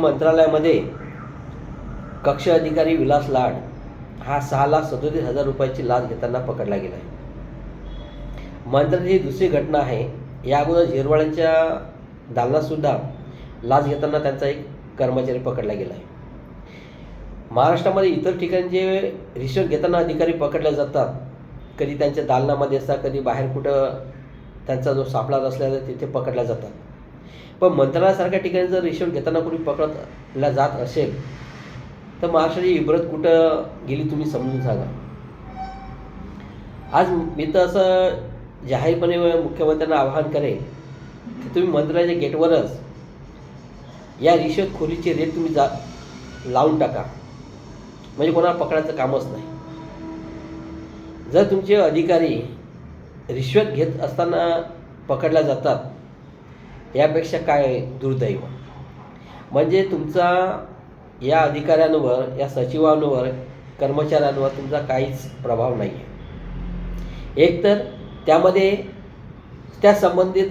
मंत्रालयामध्ये कक्ष अधिकारी विलास लाड हा 6,37,000 रुपयाची लाच घेताना पकडला गेला आहे. मंत्र्याची ही दुसरी घटना आहे. या अगोदर झिरवाळ्यांच्या दालनातसुद्धा लाच घेताना त्यांचा एक कर्मचारी पकडला गेला आहे. महाराष्ट्रामध्ये इतर ठिकाणी जे रिश्वत घेताना अधिकारी पकडले जातात, कधी त्यांच्या दालनामध्ये असतात, कधी बाहेर कुठं त्यांचा जो सापळा असल्याचा तिथे पकडल्या जातात. पण मंत्रालयासारख्या ठिकाणी जर रिश्वत घेताना कोणी पकडला जात असेल तर महाराष्ट्राची इब्रत कुठं गेली तुम्ही समजून सांगा. आज मी तर असं जाहीरपणे मुख्यमंत्र्यांना आवाहन करेन की तुम्ही मंत्रालयाच्या गेटवरच या रिश्वतखोरीची रेट तुम्ही लावून टाका, म्हणजे कोणाला पकडायचं कामच नाही. जर तुमचे अधिकारी रिश्वत घेत असताना पकडल्या जातात यापेक्षा काय दुर्दैव. म्हणजे तुमचा या अधिकाऱ्यांवर, या सचिवांवर, कर्मचाऱ्यांवर तुमचा काहीच प्रभाव नाही आहे. एकतर त्यामध्ये त्या संबंधित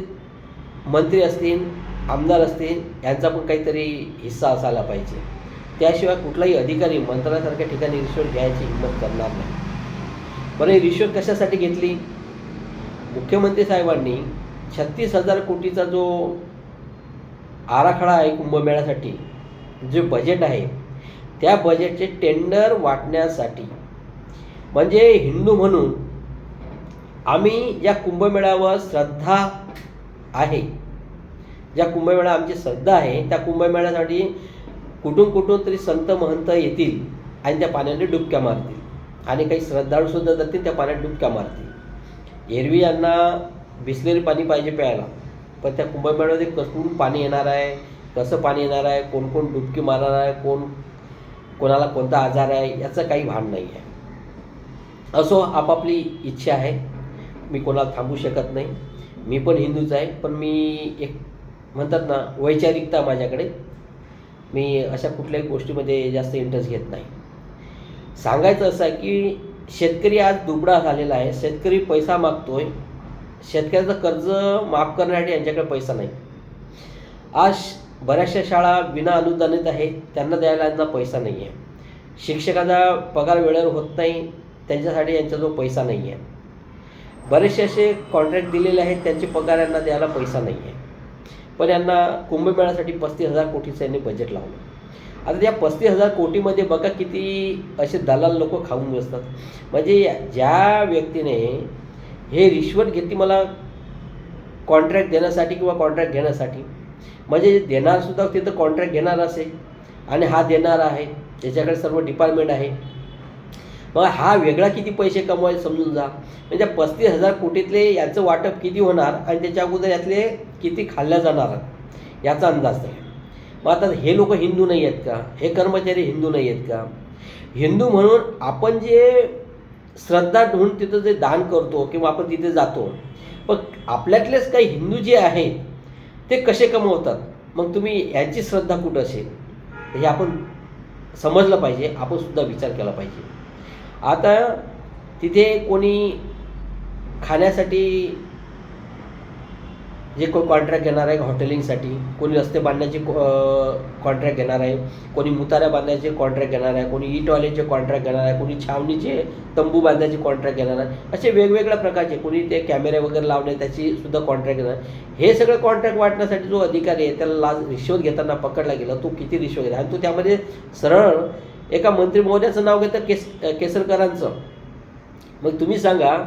मंत्री असतील, आमदार असतील, यांचा पण काहीतरी हिस्सा असायला पाहिजे. त्याशिवाय कुठलाही अधिकारी मंत्रालयासारख्या ठिकाणी रिश्वत घ्यायची हिंमत करणार नाही. बरं, ही रिश्वत कशासाठी घेतली? मुख्यमंत्री साहेबांनी 36,000 कोटीचा जो आराखडा आहे कुंभमेळ्यासाठी, जे बजेट आहे, त्या बजेटचे टेंडर वाटण्यासाठी, म्हणजे हिंदू म्हणून आम्ही या कुंभमेळ्यावर श्रद्धा आहे, ज्या कुंभमेळा आमची श्रद्धा आहे, त्या कुंभमेळ्यासाठी कुठून तरी संत महंत येतील आणि त्या पाण्याने डुबक्या मारतील, आणि काही श्रद्धाळूसुद्धा जातील, त्या पाण्यात डुबक्या मारतील. एरवी यांना बिसलेरी पाणी पाहिजे प्यायला, पण त्या कुंभमेळ्यामध्ये कसं पाणी येणार आहे, कसं पाणी येणार आहे, कोण कोण डुबकी मारणार आहे, कोणाला कोणता आजार आहे, याचं काही भान नाही आहे. असो, आपापली इच्छा आहे, मी कोणाला थांबू शकत नाही. मी पण हिंदूच आहे, पण मी एक म्हणतात ना वैचारिकता माझ्याकडे, मी अशा कुठल्याही गोष्टीमध्ये जास्त इंटरेस्ट घेत नाही. सांगायचं असं आहे की शेतकरी आज दुबळा झालेला आहे. शेतकरी पैसा मागतोय, शेतकऱ्याचं कर्ज माफ करण्यासाठी यांच्याकडे पैसा नाही. आज बऱ्याचशा शाळा विना अनुदानित आहेत, त्यांना द्यायला यांना पैसा नाही आहे. शिक्षकांचा पगार वेळेवर होत नाही, त्यांच्यासाठी यांच्याजवळ पैसा नाही आहे. बरेचसे असे कॉन्ट्रॅक्ट दिलेले आहेत, त्यांचे पगार यांना द्यायला पैसा नाही आहे. पण यांना कुंभमेळ्यासाठी 35,000 कोटीचं यांनी बजेट लावलं. आता त्या 35,000 कोटीमध्ये बघा किती असे दलाल लोक खाऊन बसतात. म्हणजे ज्या व्यक्तीने हे रिश्वत घेतली मला कॉन्ट्रॅक्ट देण्यासाठी किंवा कॉन्ट्रॅक्ट घेण्यासाठी, म्हणजे देणारसुद्धा तिथं कॉन्ट्रॅक्ट घेणार असेल आणि हा देणार आहे, त्याच्याकडे सर्व डिपार्टमेंट आहे, मग हा वेगळा किती पैसे कमवायचे समजून जा. म्हणजे 35,000 कोटीतले याचं वाटप किती होणार आणि त्याच्या अगोदर यातले किती खाल्ल्या जाणार याचा अंदाज आहे. मग आता हे लोक हिंदू नाही आहेत का? हे कर्मचारी हिंदू नाही आहेत का? हिंदू म्हणून आपण जे श्रद्धा म्हणून तिथं जे दान करतो किंवा आपण तिथे जातो, पण आपल्यातलेच काही हिंदू जे आहेत ते कसे कमवतात, मग तुम्ही यांची श्रद्धा कुठं असेल हे आपण समजलं पाहिजे, आपण सुद्धा विचार केला पाहिजे. आता तिथे कोणी खाण्यासाठी जे कोणी कॉन्ट्रॅक्ट घेणार आहे, हॉटेलिंगसाठी कोणी रस्ते बांधण्याचे कॉन्ट्रॅक्ट घेणार आहे, कोणी मुताऱ्या बांधण्याचे कॉन्ट्रॅक्ट घेणार आहे, कोणी इटवाल्याचे कॉन्ट्रॅक्ट घेणार आहे, कोणी छावणीचे तंबू बांधण्याचे कॉन्ट्रॅक्ट घेणार आहे, असे वेगवेगळ्या प्रकारचे, कोणी ते कॅमेरे वगैरे लावणे त्याची सुद्धा कॉन्ट्रॅक्ट घेणार. हे सगळं कॉन्ट्रॅक्ट वाटण्यासाठी जो अधिकारी आहे त्याला रिश्वत घेताना पकडला गेला, तो किती रिश्वत घेतला, आणि तो त्यामध्ये सरळ एका मंत्री महोदयाचं नाव घेतं, केसरकरांचं. मग तुम्ही सांगा,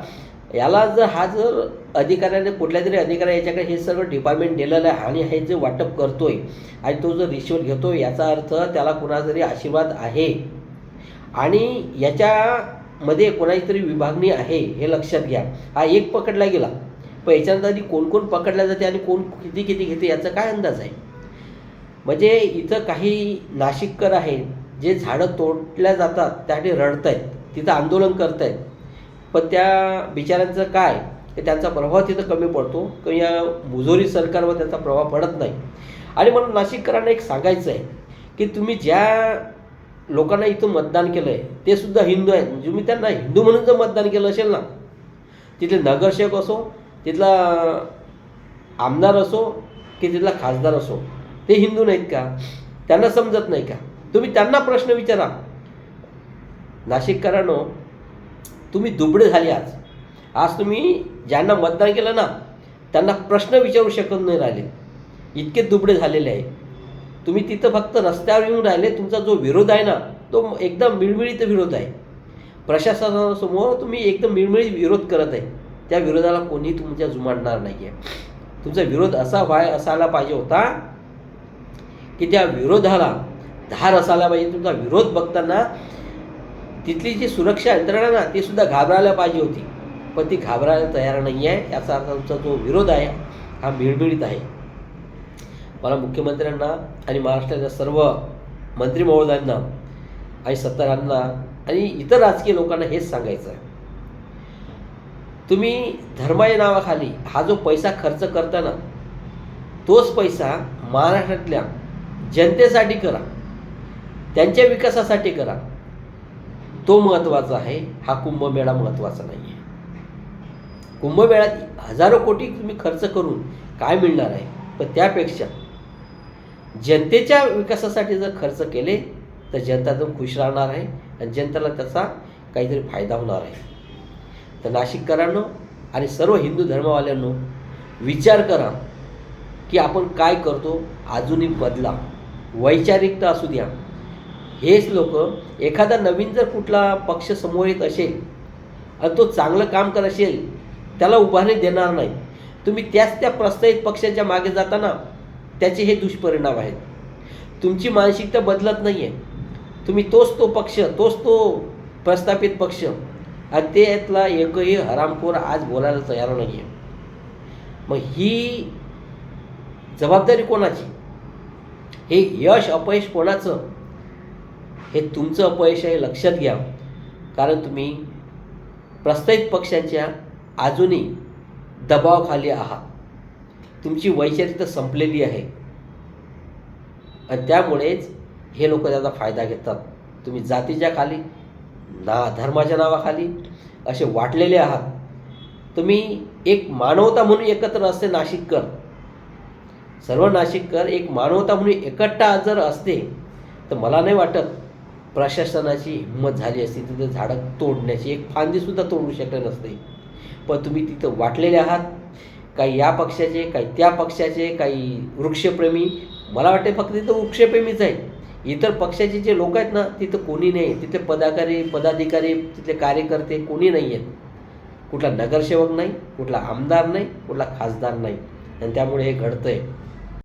याला जर अधिकाऱ्याने कुठल्या तरी अधिकारी याच्याकडे हे सगळं डिपार्टमेंट दिलेलं आहे आणि हे जे वाटप करतोय आणि तो जर रिश्वत घेतोय, याचा अर्थ त्याला कुणाचा तरी आशीर्वाद आहे आणि याच्यामध्ये कोणाची तरी विभागणी आहे, हे लक्षात घ्या. हा एक पकडला गेला, पण याच्यानंतर आधी कोण कोण पकडल्या जाते आणि कोण किती किती घेते याचा काय अंदाज आहे? म्हणजे इथं काही नाशिककर आहेत जे झाडं तोडल्या जातात त्यासाठी रडत आहेत, तिथं आंदोलन करत आहेत, पण त्या बिचाऱ्यांचं काय, की त्यांचा प्रभाव तिथं कमी पडतो किंवा या मुजोरी सरकारवर त्याचा प्रभाव पडत नाही. आणि म्हणून नाशिककरांना एक सांगायचं आहे की तुम्ही ज्या लोकांना इथं मतदान केलं आहे ते सुद्धा हिंदू आहेत. म्हणजे तुम्ही त्यांना हिंदू म्हणून जर मतदान केलं असेल ना, तिथले नगरसेवक असो, तिथला आमदार असो की तिथला खासदार असो, ते हिंदू नाहीत का? त्यांना समजत नाही का? तुम्ही त्यांना प्रश्न विचारा. नाशिककरांनो, तुम्ही दुबळे झाले आज. आज तुम्ही ज्यांना मतदान केलं ना, त्यांना प्रश्न विचारू शकत नाही राहिले, इतके दुबळे झालेले आहे. तुम्ही तिथं फक्त रस्त्यावर येऊन राहिले. तुमचा जो विरोध आहे ना, तो एकदम मिळमिळीत विरोध आहे. प्रशासनासमोर तुम्ही एकदम मिळमिळीत विरोध करत आहे. त्या विरोधाला कोणी तुमच्या जुमानणार नाही आहे. तुमचा विरोध असायला पाहिजे होता की त्या विरोधाला धार असायला पाहिजे. तुमचा विरोध बघताना तिथली जी सुरक्षा यंत्रणा ना, ती सुद्धा घाबरायला पाहिजे होती, पण ती घाबरायला तयार नाही आहे. याचा अर्थ तुमचा जो विरोध आहे हा मिळमिळीत आहे. मला मुख्यमंत्र्यांना आणि महाराष्ट्राच्या सर्व मंत्री महोदयांना आणि सत्तारांना आणि इतर राजकीय लोकांना हेच सांगायचं आहे, तुम्ही धर्माच्या नावाखाली हा जो पैसा खर्च करताना, तोच पैसा महाराष्ट्रातल्या जनतेसाठी करा, त्यांच्या विकासासाठी करा. तो महत्त्वाचा आहे. हा कुंभमेळा महत्त्वाचा नाही आहे. कुंभमेळ्यात हजारो कोटी तुम्ही खर्च करून काय मिळणार आहे? पण त्यापेक्षा जनतेच्या विकासासाठी जर खर्च केले तर जनता एकदम खुश राहणार आहे आणि जनतेला त्याचा काहीतरी फायदा होणार आहे. तर नाशिककरांनो आणि सर्व हिंदू धर्मवाल्यांनो, विचार करा की आपण काय करतो. अजूनही बदला. वैचारिकता असू द्या. हेच लोक, एखादा नवीन जर कुठला पक्ष समोर येत असेल आणि तो चांगलं काम करत असेल, त्याला उभारणी देणार नाही. तुम्ही त्या प्रस्तावित पक्षाच्या मागे जाताना त्याचे हे दुष्परिणाम आहेत. तुमची मानसिकता बदलत नाही आहे. तुम्ही तोच तो पक्ष, तोच तो प्रस्थापित पक्ष, आणि त्यातला एकही हरामखोर आज बोलायला तयार नाही आहे. मग ही जबाबदारी कोणाची? हे यश अपयश कोणाचं? हे तुमचं अपयश आहे, लक्षात घ्या. कारण तुम्ही प्रस्तावित पक्षांच्या अजूनही दबावाखाली आहात. तुमची वैचारिकता संपलेली आहे आणि त्यामुळेच हे लोक त्याचा फायदा घेतात. तुम्ही जातीच्या खाली धर्माच्या नावाखाली असे वाटलेले आहात. तुम्ही एक मानवता म्हणून एकत्र असते नाशिककर, सर्व नाशिककर एक मानवता म्हणून एकट्ठा जर असते तर मला नाही वाटत प्रशासनाची हिंमत झाली असती तिथं झाडं तोडण्याची. एक फांदीसुद्धा तोडू शकले नसते. पण तुम्ही तिथं वाटलेले आहात, काही या पक्षाचे, काही त्या पक्षाचे, काही वृक्षप्रेमी. मला वाटते फक्त तिथं वृक्षप्रेमीच आहे. इतर पक्षाचे जे लोक आहेत ना, तिथं कोणी नाही. तिथले पदाधिकारी, तिथले कार्यकर्ते कोणी नाही आहेत. कुठला नगरसेवक नाही, कुठला आमदार नाही, कुठला खासदार नाही. आणि त्यामुळे हे घडतं आहे.